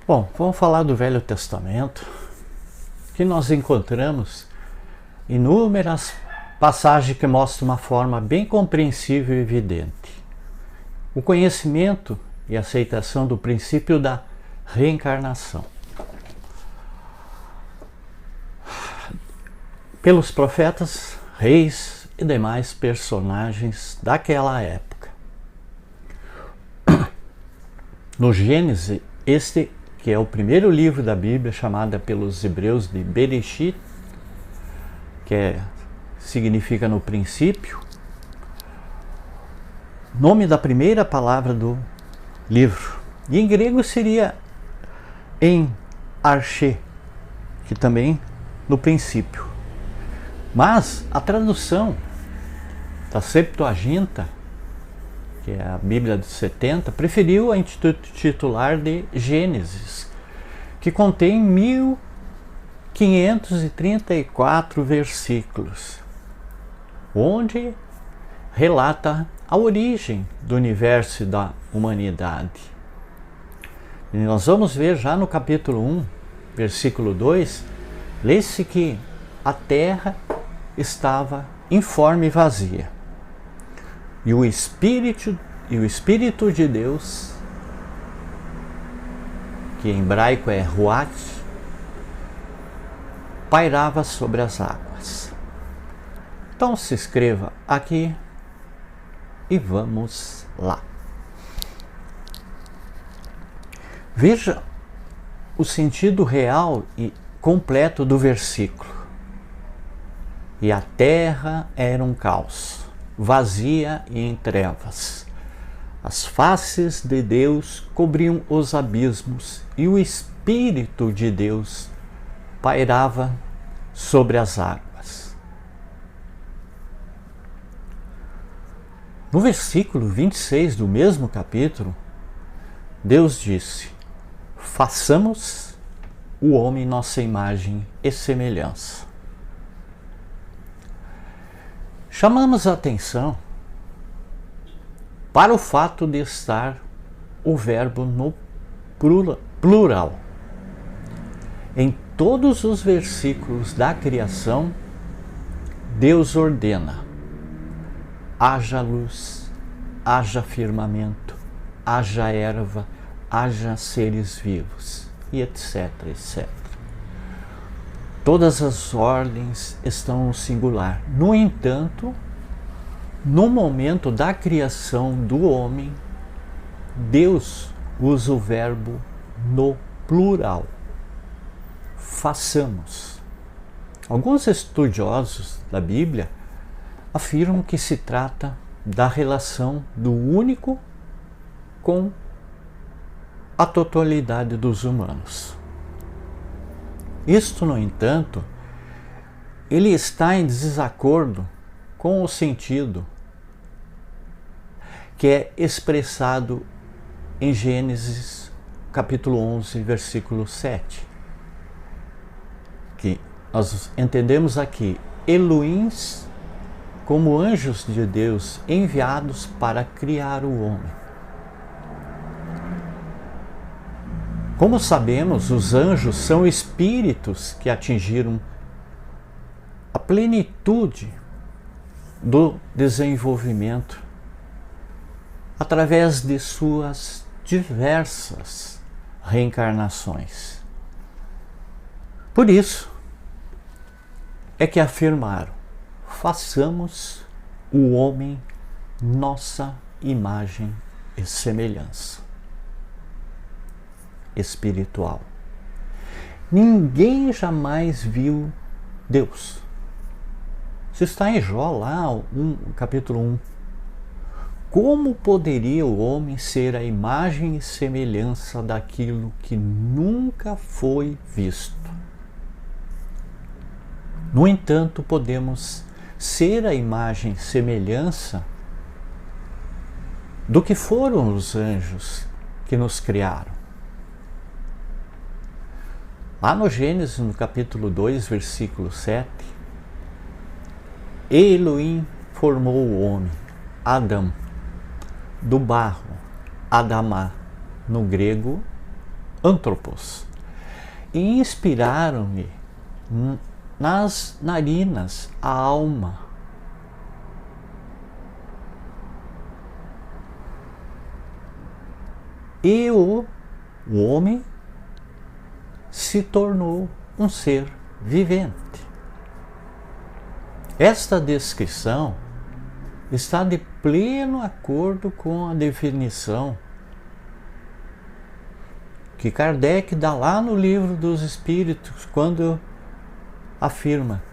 Bom, vamos falar do Velho Testamento, que nós encontramos inúmeras passagens que mostram uma forma bem compreensível e evidente o conhecimento e aceitação do princípio da reencarnação. Pelos profetas, reis e demais personagens daquela época. No Gênesis, este que é o primeiro livro da Bíblia, chamada pelos hebreus de Bereshit, que significa no princípio, nome da primeira palavra do livro. E em grego seria em arche, que também no princípio. Mas a tradução da Septuaginta, que é a Bíblia dos 70, preferiu a intitular de Gênesis, que contém 1534 versículos, onde relata a origem do universo e da humanidade. E nós vamos ver já no capítulo 1, versículo 2, lê-se que a terra estava informe e vazia. E o Espírito de Deus, que em hebraico é Ruach, pairava sobre as águas. Então se inscreva aqui e vamos lá. Veja o sentido real e completo do versículo. E a terra era um caos, vazia e em trevas. As faces de Deus cobriam os abismos e o Espírito de Deus pairava sobre as águas. No versículo 26 do mesmo capítulo, Deus disse: façamos o homem nossa imagem e semelhança. Chamamos a atenção para o fato de estar o verbo no plural. Em todos os versículos da criação, Deus ordena: haja luz, haja firmamento, haja erva, haja seres vivos, e etc, etc. Todas as ordens estão no singular. No entanto, no momento da criação do homem, Deus usa o verbo no plural. Façamos. Alguns estudiosos da Bíblia afirmam que se trata da relação do único com a totalidade dos humanos. Isto, no entanto, ele está em desacordo com o sentido que é expressado em Gênesis capítulo 11, versículo 7, que nós entendemos aqui Elohims como anjos de Deus enviados para criar o homem. Como sabemos, os anjos são espíritos que atingiram a plenitude do desenvolvimento através de suas diversas reencarnações. Por isso é que afirmaram: façamos o homem nossa imagem e semelhança espiritual. Ninguém jamais viu Deus. Isso está em Jó, lá, capítulo 1. Como poderia o homem ser a imagem e semelhança daquilo que nunca foi visto? No entanto, podemos ser a imagem e semelhança do que foram os anjos que nos criaram. Lá no Gênesis, no capítulo 2, versículo 7, Elohim formou o homem, Adão, do barro, Adamá, no grego, anthropos, e inspiraram-lhe nas narinas a alma. E o homem se tornou um ser vivente. Esta descrição está de pleno acordo com a definição que Kardec dá lá no Livro dos Espíritos, quando afirma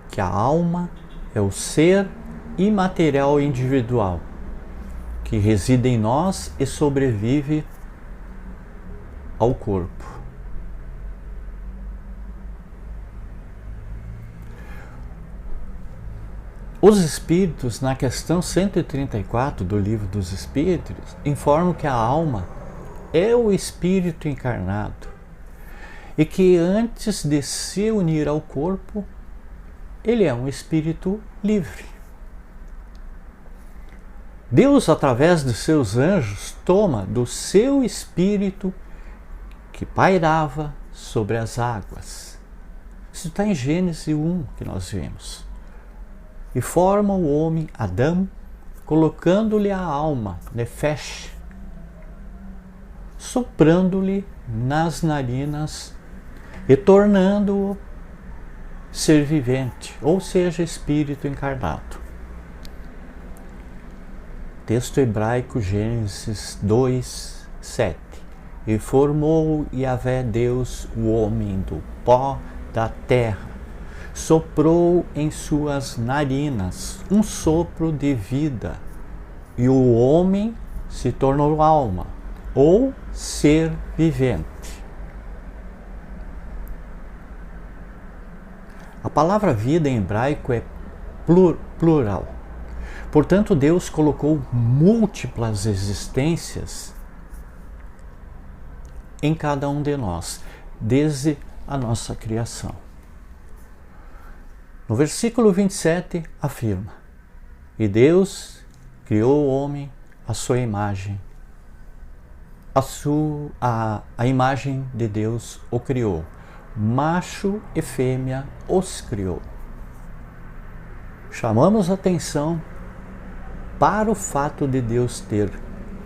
que a alma é o ser imaterial individual que reside em nós e sobrevive ao corpo. Os Espíritos, na questão 134 do Livro dos Espíritos, informam que a alma é o espírito encarnado e que antes de se unir ao corpo, ele é um espírito livre. Deus, através de seus anjos, toma do seu espírito que pairava sobre as águas. Isso está em Gênesis 1, que nós vimos. E forma o homem, Adão, colocando-lhe a alma, Nefesh, soprando-lhe nas narinas e tornando-o ser vivente, ou seja, espírito encarnado. Texto hebraico, Gênesis 2, 7. E formou Yahvé Deus o homem do pó da terra, soprou em suas narinas um sopro de vida, e o homem se tornou alma, ou ser vivente. A palavra vida em hebraico é plural. Portanto, Deus colocou múltiplas existências em cada um de nós, desde a nossa criação. No versículo 27 afirma: e Deus criou o homem à sua imagem. A imagem de Deus o criou. Macho e fêmea os criou. Chamamos atenção para o fato de Deus ter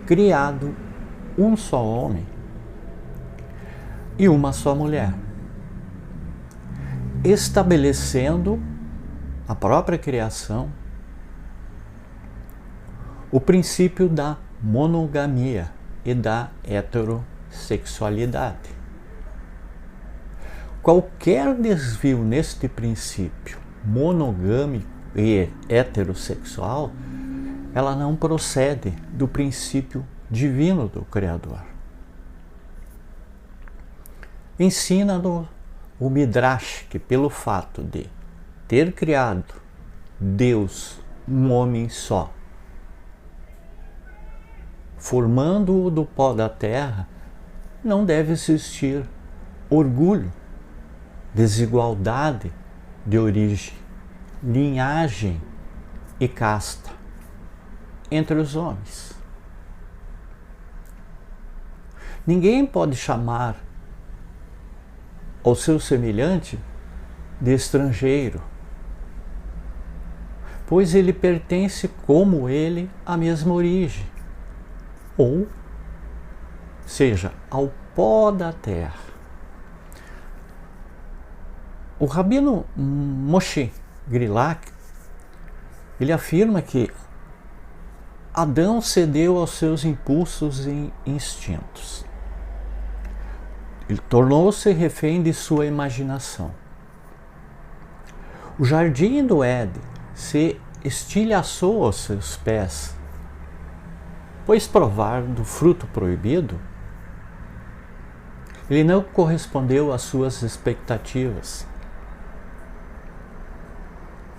criado um só homem e uma só mulher, estabelecendo a própria criação, o princípio da monogamia e da heterossexualidade. Qualquer desvio neste princípio monogâmico e heterossexual, ela não procede do princípio divino do Criador. Ensina-nos o Midrash que, pelo fato de ter criado Deus um homem só, formando-o do pó da terra, não deve existir orgulho, desigualdade de origem, linhagem e casta entre os homens. Ninguém pode chamar ao seu semelhante de estrangeiro, pois ele pertence como ele à mesma origem, ou seja, ao pó da terra. O Rabino Moshe Grilak, ele afirma que Adão cedeu aos seus impulsos e instintos. Ele tornou-se refém de sua imaginação. O jardim do Éden se estilhaçou aos seus pés, pois provar do fruto proibido, ele não correspondeu às suas expectativas.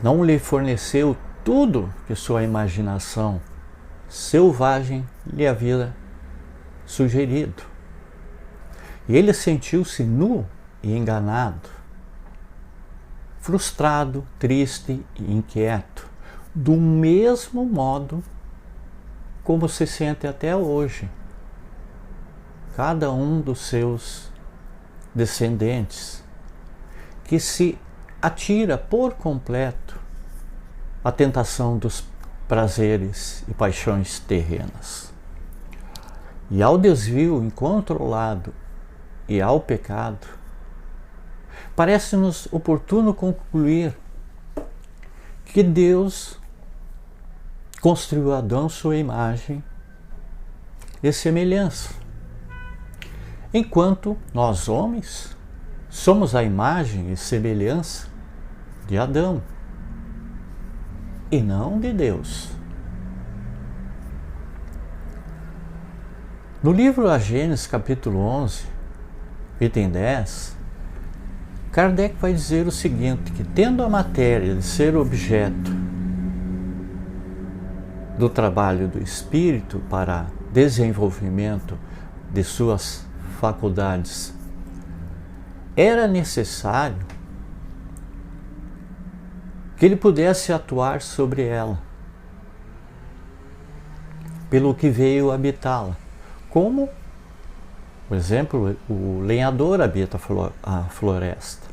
Não lhe forneceu tudo que sua imaginação selvagem lhe havia sugerido. E ele sentiu-se nu e enganado, frustrado, triste e inquieto, do mesmo modo como se sente até hoje, cada um dos seus descendentes, que se atira por completo à tentação dos prazeres e paixões terrenas. E ao desvio incontrolado e ao pecado, parece-nos oportuno concluir que Deus construiu Adão sua imagem e semelhança, enquanto nós, homens, somos a imagem e semelhança de Adão e não de Deus. No livro A Gênesis, capítulo 11, item 10, Kardec vai dizer o seguinte, que tendo a matéria de ser objeto do trabalho do espírito para desenvolvimento de suas faculdades, era necessário que ele pudesse atuar sobre ela, pelo que veio habitá-la. Como, por exemplo, o lenhador habita a floresta.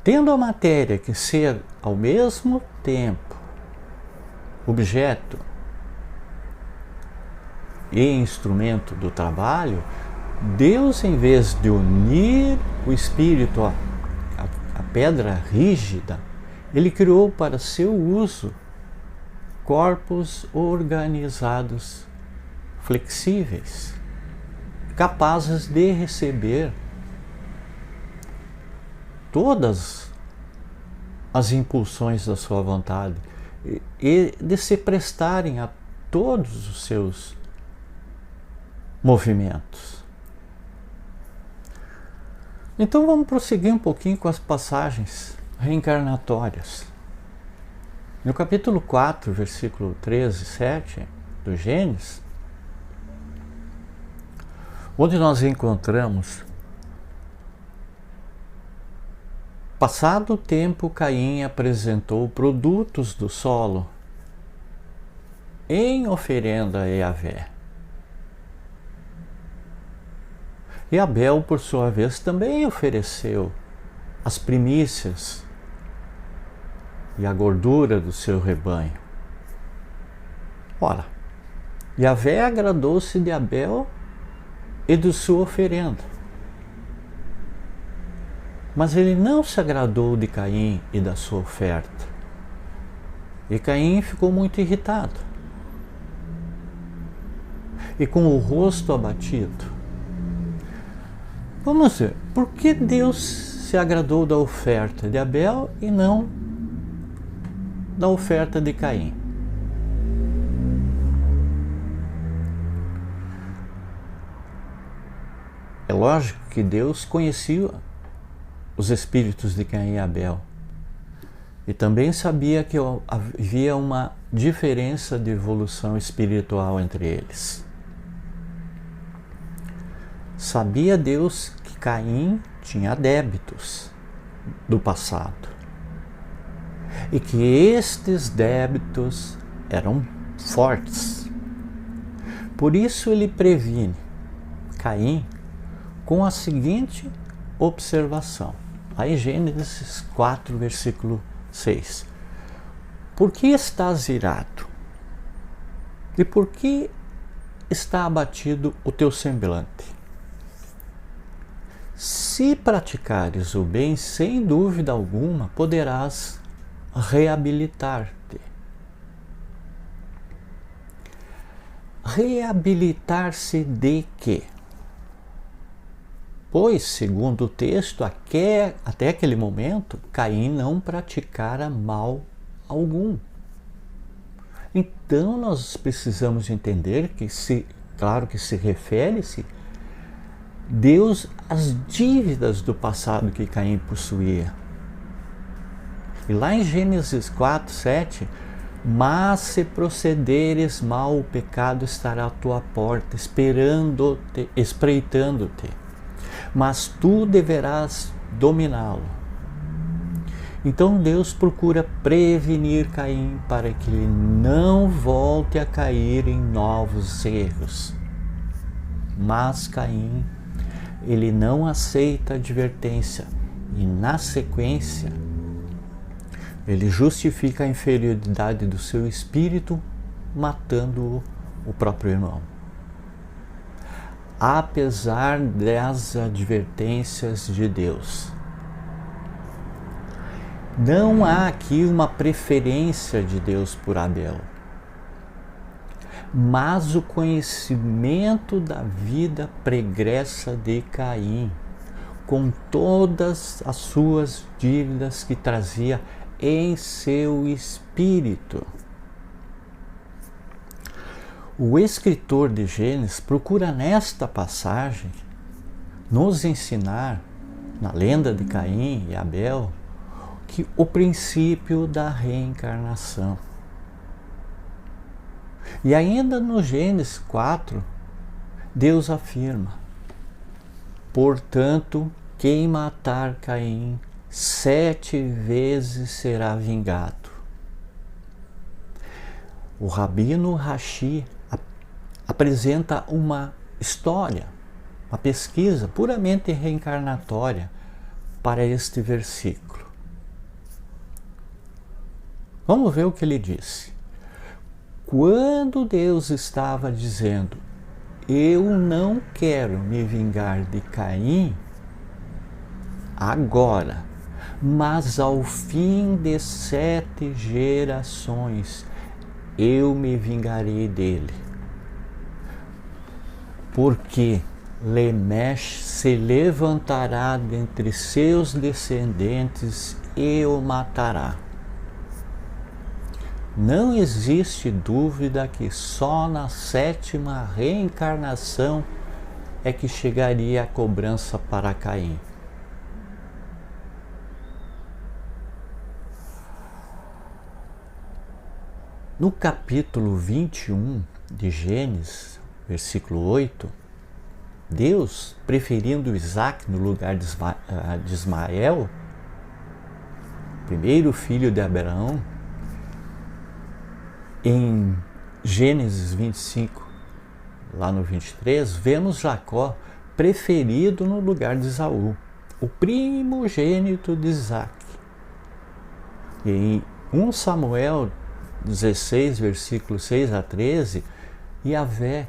Tendo a matéria que ser ao mesmo tempo objeto e instrumento do trabalho, Deus, em vez de unir o espírito à pedra rígida, ele criou para seu uso corpos organizados, flexíveis, capazes de receber todas as impulsões da sua vontade e de se prestarem a todos os seus movimentos. Então vamos prosseguir um pouquinho com as passagens reencarnatórias. No capítulo 4, versículo 13 e 7 do Gênesis, onde nós encontramos: passado o tempo, Caim apresentou produtos do solo em oferenda a Yahvé. E Abel, por sua vez, também ofereceu as primícias e a gordura do seu rebanho. Ora, Yahvé agradou-se de Abel e de sua oferenda, mas ele não se agradou de Caim e da sua oferta. E Caim ficou muito irritado e com o rosto abatido. Vamos ver, por que Deus se agradou da oferta de Abel e não da oferta de Caim? É lógico que Deus conhecia os espíritos de Caim e Abel e também sabia que havia uma diferença de evolução espiritual entre eles. Sabia Deus que Caim tinha débitos do passado e que estes débitos eram fortes. Por isso ele previne Caim com a seguinte observação, lá em Gênesis 4, versículo 6. Por que estás irado? E por que está abatido o teu semblante? Se praticares o bem, sem dúvida alguma, poderás reabilitar-te. Reabilitar-se de quê? Pois, segundo o texto, até aquele momento, Caim não praticara mal algum. Então, nós precisamos entender que, claro que se refere-se Deus às dívidas do passado que Caim possuía. E lá em Gênesis 4, 7, mas se procederes mal, o pecado estará à tua porta, espreitando-te, mas tu deverás dominá-lo. Então Deus procura prevenir Caim para que ele não volte a cair em novos erros. Mas Caim, ele não aceita a advertência e, na sequência, ele justifica a inferioridade do seu espírito matando o próprio irmão. Apesar das advertências de Deus, não há aqui uma preferência de Deus por Abel, mas o conhecimento da vida pregressa de Caim, com todas as suas dívidas que trazia em seu espírito. O escritor de Gênesis procura nesta passagem nos ensinar, na lenda de Caim e Abel, que o princípio da reencarnação. E ainda no Gênesis 4, Deus afirma: portanto, quem matar Caim 7 vezes será vingado. O Rabino Rashi apresenta uma história, uma pesquisa puramente reencarnatória para este versículo. Vamos ver o que ele disse. Quando Deus estava dizendo: eu não quero me vingar de Caim agora, mas ao fim de 7 gerações eu me vingarei dele, porque Lemesh se levantará dentre seus descendentes e o matará. Não existe dúvida que só na 7ª reencarnação é que chegaria a cobrança para Caim. No capítulo 21 de Gênesis, versículo 8, Deus, preferindo Isaac no lugar de Ismael, primeiro filho de Abraão, em Gênesis 25, lá no 23, vemos Jacó preferido no lugar de Esaú, o primogênito de Isaac. E em 1 Samuel 16, versículos 6 a 13, Yahvé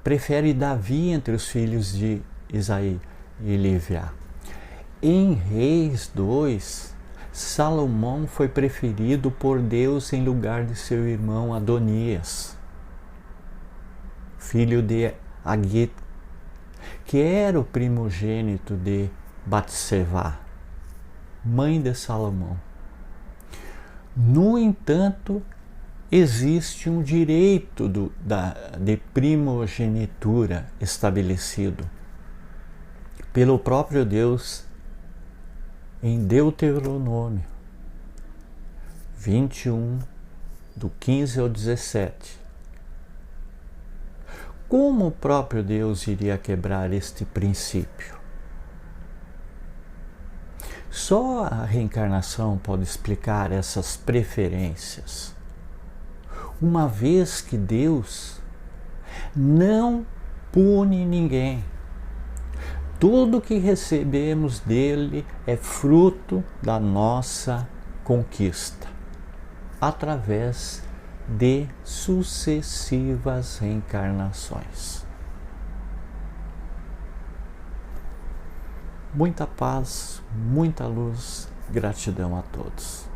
prefere Davi entre os filhos de Isaí e Lívia. Em Reis 2, Salomão foi preferido por Deus em lugar de seu irmão Adonias, filho de Agit, que era o primogênito de Batsevá, mãe de Salomão. No entanto, existe um direito de primogenitura estabelecido pelo próprio Deus em Deuteronômio 21, do 15 ao 17. Como o próprio Deus iria quebrar este princípio? Só a reencarnação pode explicar essas preferências, uma vez que Deus não pune ninguém. Tudo que recebemos dele é fruto da nossa conquista, através de sucessivas reencarnações. Muita paz, muita luz, gratidão a todos.